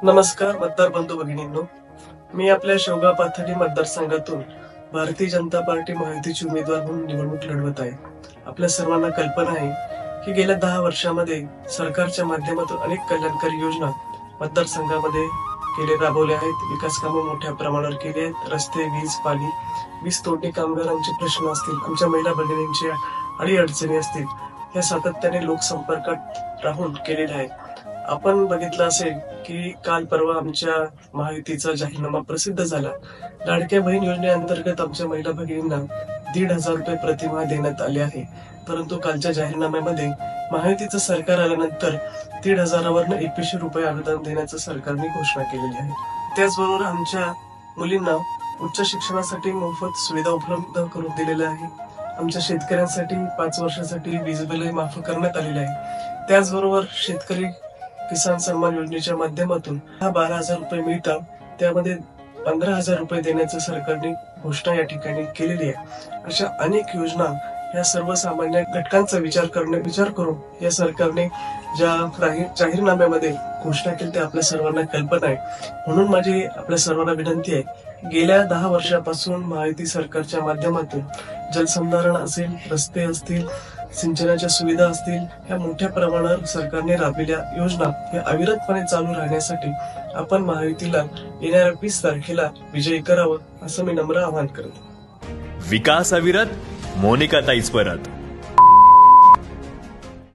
नमस्कार मतदार बंधू भगिनींनो, मी आपल्या शेवगाव पाथर्डी मतदारसंघातून भारतीय जनता पार्टी महायुतीची उमेदवार म्हणून निवडणूक लढवत आहे. आपल्या सर्वांना कल्पना आहे की गेल्या 10 वर्षामध्ये सरकारच्या माध्यमातून अनेक कल्याणकारी योजना मतदारसंघामध्ये राबवल्या आहेत. विकास कामं मोठ्या प्रमाणावर केली आहेत. रस्ते, वीज, पाणी, वीज तोडणी कामगारांचे प्रश्न असतील, आमच्या महिला भगिनींच्या अडीअडचणी असतील, या सातत्याने लोकसंपर्कात राहून केलेल्या आहेत. आपण बघितलं असेल की काल परवा आमच्या महायुतीचा जाहीरनामा प्रसिद्ध झाला. लाडक्या बहीण योजनेअंतर्गत आमच्या महिला भगिनींना 1,500 रुपये प्रतिमाह देण्यात आले आहे. परंतु कालच्या जाहीरनाम्यामध्ये महायुतीचं सरकार आल्यानंतर 1,500वरनं 2,100 रुपये अनुदान देण्याचं सरकारने घोषणा केलेली आहे. त्याचबरोबर आमच्या मुलींना उच्च शिक्षणासाठी मोफत सुविधा उपलब्ध करून दिलेल्या आहे. आमच्या शेतकऱ्यांसाठी 5 वर्षासाठी वीज बिल माफ करण्यात आलेले आहे. त्याचबरोबर शेतकरी किसान सन्मान योजनेच्या माध्यमातून 12,000 रुपये मिळतात. त्यामध्ये 15,000 रुपये देण्याचं सरकारने घोषणा या ठिकाणी केलेली आहे. अशा अनेक योजना या सर्वसामान्य घटकांचा विचार करून या सरकारने ज्या जाहीरनाम्यामध्ये घोषणा केली ते आपल्या सर्वांना कल्पना आहे. म्हणून माझी आपल्या सर्वांना विनंती आहे, गेल्या 10 वर्षापासून महायुती सरकारच्या माध्यमातून जलसंधारण असेल, रस्ते असतील, सिंचनाच्या सुविधा असतील, या मोठ्या प्रमाणावर सरकारने राबविलेल्या योजना या अविरतपणे चालू राहण्यासाठी आपण महायुतीला येणाऱ्या 20 तारखेला विजयी करावं असं मी नम्र आवाहन करतो. विकास अविरत, मोनिका ताईच परत.